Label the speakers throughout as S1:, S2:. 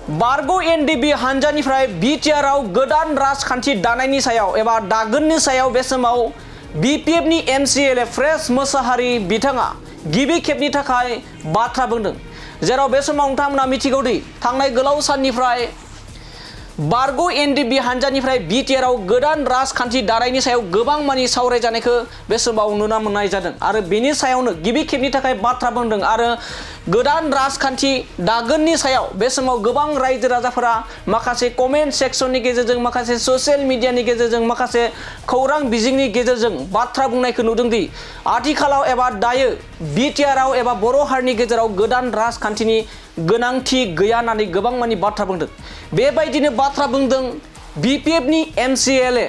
S1: बारग' एनडिबि हानजानिफ्राय बिटिआरआव गोदान राजखान्थि दानायनि सायाव एबा दागोननि सायाव बे समाव बिपिएफनि एमसिएलए फ्रेस मोसाहारि बिथाङा गिबि खेबनि थाखाय बाथ्रा बुंदों। जेराव बे समाव नोंथांमोना मिथिगौदि थांनाय गोलाव साननिफ्राय बारग' एनडिबि हानजानिफ्राय बिटिआरआव गोदान राजखान्थि दानायनि सायाव गोबां मानि सावरायजानायखौ बे समाव नुनो मोननाय जादों आरो बेनि सायावनो गिबि खेबनि थाखाय बाथ्रा बुंदों आरो गोदान राजखान्थि दागोननि सायाव बे समाव गोबां रायजो राजाफोरा माखासे कमेन्ट सेक्सननि गेजेरजों माखासे ससियेल मिडियानि गेजेरजों माखासे खौरां बिजोंनि गेजेरजों बाथ्रा बुंनायखौ नुदोंदि आथिखालाव एबा दायो बिटिआरआव एबा बर' हारिनि गेजेराव गोदान राजखान्थिनि गोनांथि गैया होननानै गोबां मानि बाथ्रा बुंदों। बेबायदिनो बाथ्रा बुंदों बिपिएफनि एमसिएलए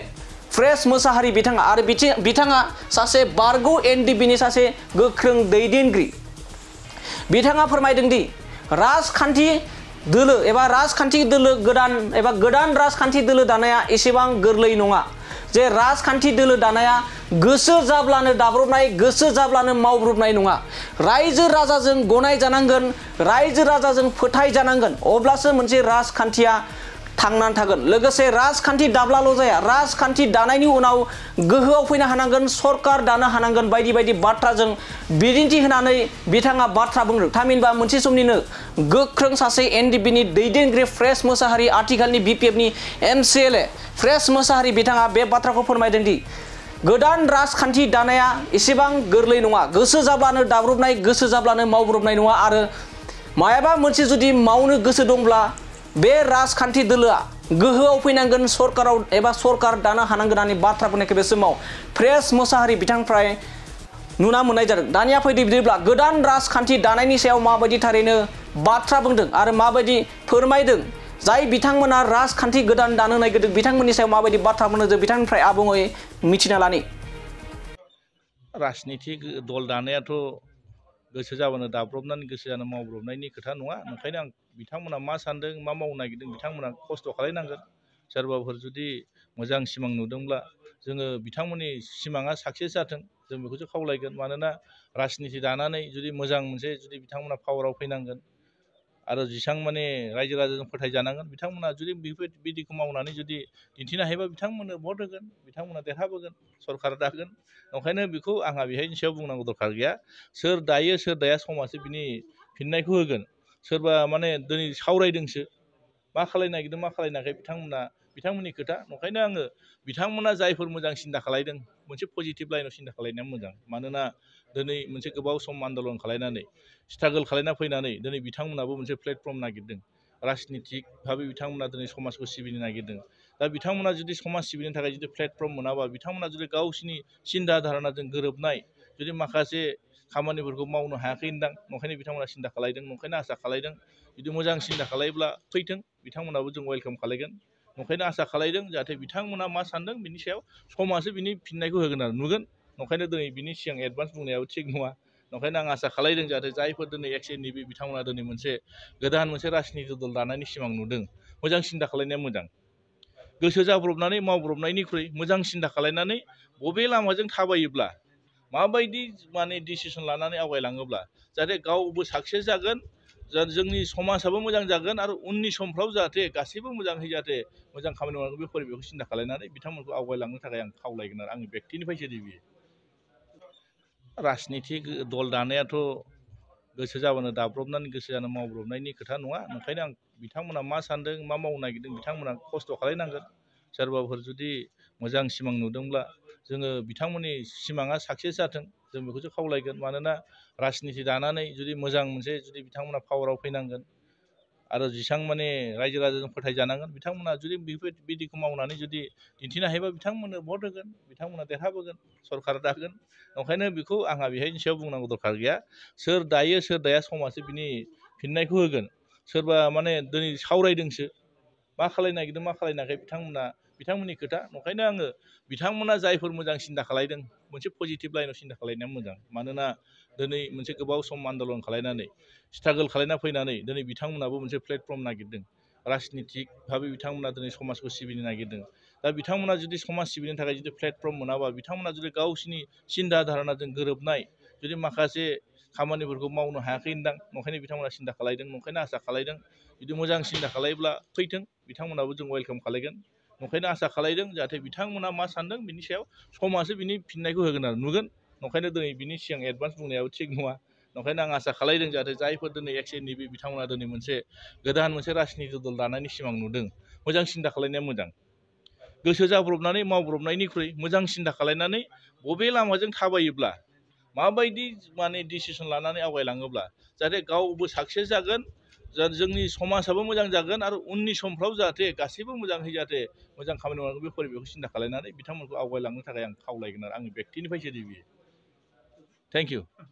S1: फ्रेस मोसाहारि बिथाङा आरो बिथाङा सासे बारग' एनडिबिनि सासे गोख्रों दैदेनगिरि। बिथाङा फोरमायदों दि राजखान्थि दोलो एबा राजखान्थि दोलो गोदान राजखान्थि दोलो दानाया एसेबां गोरलै नङा। जे राजखान्थि दोलो दानाया गोसो जाब्लानो दाब्रबनाय गोसो जाब्लानो मावब्रबनाय नङा। रायजो राजाजों गनाय जानांगोन, रायजो राजाजों फोथाय जानांगोन, अब्लासो मोनसे राजखान्थिया थांनानै थागोन। लोगोसे राजखान्थि दाब्लाल' जाया, राजखान्थि दानायनि उनाव गोहोआव फैनो हानांगोन, सरकार दानो हानांगोन, बायदि बायदि बाथ्राजों बिदिन्थि होनानै बिथाङा बाथ्रा बुंदों। थामहिनबा मोनसे समनिनो गोख्रों सासे एनडिबिनि दैदेनगिरि फ्रेस मोसाहारि आथिखालनि बिपिएफनि एमसिएलए फ्रेस मोसाहारि बिथाङा बे बाथ्राखौ फोरमायदों दि गोदान राजखान्थि दानाया एसेबां गोरलै नङा। गोसो जाब्लानो दाब्रबनाय गोसो जाब्लानो मावब्रबनाय नङा आरो मायाबा मोनसे जुदि मावनो गोसो दंब्ला बे राजखान्थि दोलोआ गोहोआव फैनांगोन, सरकाराव एबा सरकार दानो हानांगोन होननानै बाथ्रा बुंनायखौ बे समाव फ्रेस मोसाहारि बिथांनिफ्राय नुना मोननाय जादों। दानिया फैदो बिदिब्ला गोदान राजखान्थि दानायनि सायाव माबायदि थारैनो बाथ्रा बुंदों आरो माबायदि फोरमायदों, जाय बिथांमोना राजखान्थि गोदान दानो नागिरदों बिथांमोननि सायाव माबायदि बाथ्रा बुंदों जों बिथांनिफ्राय आबुङै मिथिना लानि।
S2: राजनितिक दल दानायाथ' गोसो जाबानो दाब्रबनानै गोसो जानो मावब्रबनायनि खोथा नङा। ओंखायनो आं बिथांमोना मा सान्दों मा मावनो नागिरदों बिथांमोना खस्थ' खालायनांगोन। सोरबाफोर जुदि मोजां सिमां नुदोंब्ला जोङो बिथांमोननि सिमाङा साक्सेस जाथों जों बेखौसो खावलायगोन। मानोना राजनिति दानानै जुदि मोजां मोनसे जुदि बिथांमोना पावाराव फैनांगोन आरो जेसां माने रायजो राजाजों फोथायजानांगोन। बिथांमोना जुदि बिदिखौ मावनानै जुदि दिन्थिनो हायोबा बिथांमोननो भट होगोन, बिथांमोना देरहाबोगोन, सरकार दागोन। ओंखायनो बेखौ आंहा बेहायनि सायाव बुंनांगौ दरखार गैया। सोर दायो सोर दाया समाजो बिनि फिननायखौ होगोन। सोरबा माने दिनै सावरायदोंसो मा खालायनो नागिरदों मा खालायनाखै बिथांमोननि खोथा। ओंखायनो आङो बिथांमोना जायफोर मोजां सिन्था खालायदों मोनसे पजिटिभ लाइनाव सिन्था खालायनाया मोजां। मानोना दिनै मोनसे गोबाव सम आन्दलन खालायनानै स्ट्रागोल खालायना फैनानै दिनै बिथांमोनाबो मोनसे प्लेटफर्म नागिरदों। राजनितिक भाबै बिथांमोना दिनै समाजखौ सिबिनो नागिरदों। दा बिथांमोना जुदि समाज सिबिनो थाखाय जुदि प्लेटफर्म मोनाबा बिथांमोना जुदि गावसिनि सिन्था धारणाजों गोरोबनाय जुदि माखासे खामानिफोरखौ मावनो हायाखैदां, ओंखायनो बिथांमोना सिन्था खालायदों। ओंखायनो आसा खालायदों जुदि मोजां सिन्था खालायोब्ला फैथों, बिथांमोनाबो जों वेलकाम खालायगोन। ओंखायनो आसा खालायदों जाहाथे बिथांमोना मा सान्दों बिनि सायाव समाजो बिनि फिननायखौ होगोन आरो नुगोन। ओंखायनो दिनै बिनि सिगां एडभान्स बुंनायाबो थिग नङा। ओंखायनो आं आसा खालायदों जाहाथे जायफोर दिनै एक्स एनडिबि बिथांमोना दिनै मोनसे गोदान मोनसे राजनिति दल दानायनि सिमां नुदों, मोजां सिन्था खालायनाया मोजां। गोसो जाब्रबनानै मावब्रबनायनिख्रुइ मोजां सिन्था खालायनानै बबे लामाजों थाबायोब्ला माबायदि माने डिसिसन लानानै आवगायलाङोब्ला जाहाथे गावबो साक्सेस जागोन, जोंनि समाजाबो मोजां जागोन आरो उननि समफ्राव जाहाथे गासैबो मोजाङै जाहाथे मोजां खामानि मावनांगौ बे परिबेखखौ सिन्था खालायनानै बिथांमोनखौ आवगायलांनो थाखाय आं खावलायगोन आरो आंनि बेक्तिनिफ्रायसो बियो। राजनितिक दल दानायाथ' गोसो जाबानो दाब्रबनानै गोसो जानो मावब्रबनायनि खोथा नङा। ओंखायनो आं बिथांमोना मा सान्दों मा मावनो नागिरदों बिथांमोना खस्थ' खालायनांगोन। सोरबाफोर जुदि मोजां सिमां नुदोंब्ला जोङो बिथांमोननि सिमाङा साक्सेस जाथों जों बेखौसो खावलायगोन। मानोना राजनिति दानानै जुदि मोजां मोनसे जुदि बिथांमोना पावाराव फैनांगोन आरो जेसां माने रायजो राजाजों फोथायजानांगोन। बिथांमोना जुदि बिदिखौ मावनानै जुदि दिन्थिनो हायोबा बिथांमोननो भट होगोन, बिथांमोना देरहाबोगोन, सरकार दागोन। ओंखायनो बेखौ आंहा बेहायनि सायाव बुंनांगौ दरखार गैया। सोर दायो सोर दाया समाजो बिनि फिननायखौ होगोन। सोरबा माने दिनै सावरायदोंसो मा खालायनो नागिरदों मा खालायनाखै बिथांमोननि खोथा। ओंखायनो आङो बिथांमोना जायफोर मोजां सिन्था खालायदों मोनसे पजिटिभ लाइनाव सिन्था खालायनाया मोजां। मानोना दिनै मोनसे गोबाव सम आन्दलन खालायनानै स्ट्रागोल खालायना फैनानै दिनै बिथांमोनाबो मोनसे प्लेटफर्म नागिरदों। राजनितिक भाबै बिथांमोना दिनै समाजखौ सिबिनो नागिरदों। दा बिथांमोना जुदि समाज सिबिनो थाखाय जुदि प्लेटफर्म मोनाबा बिथांमोना जुदि गावसिनि सिन्था धारणाजों गोरोबनाय जुदि माखासे खामानिफोरखौ मावनो हायाखै होनदां नंखायनो बिथांमोना सिन्था खालायदों नंखायनो आसा खालायदों जुदि मोजां सिन्था खालायोब्ला फैथों बिथांमोनाबो जों वेलकाम खालायगोन नंखायनो आसा खालायदों जाहाथे बिथांमोना मा सानदों बिनि सायाव समासो बिनि फिननायखौ होगोन आरो नुगोन नंखायनो दिनै बिनि सिगां एडभान्स बुंनायाबो थिग नङा नंखायनो आं आसा खालायदों जाहाथे जायफोर दिनै XNDP बिथांमोना दिनै गोदान मोनसे राजनिति दल दानायनि सिमां नुदों मोजां सिन्था खालायनाया मोजां गोसो जाब्रबनानै मावब्रबनायनिख्रुइ मोजां सिन्था खालायनानै बबे लामाजों थाबायोब्ला माबायदि माने डिसिसन लानानै आवगायलाङोब्ला जाहाथे गावबो साक्सेस जागोन जोंनि समाजाबो मोजां जागोन आरो उननि समफ्राव जाहाथे गासैबो मोजाङै जाहाथे मोजां खामानि मावनांगौ बे परिबेखौ सिन्था खालायनानै बिथांमोनखौ आवगायलांनो थाखाय आं खावलायगोन आरो आंनि बेक्तिनिफ्रायसो बियो थेंक इउ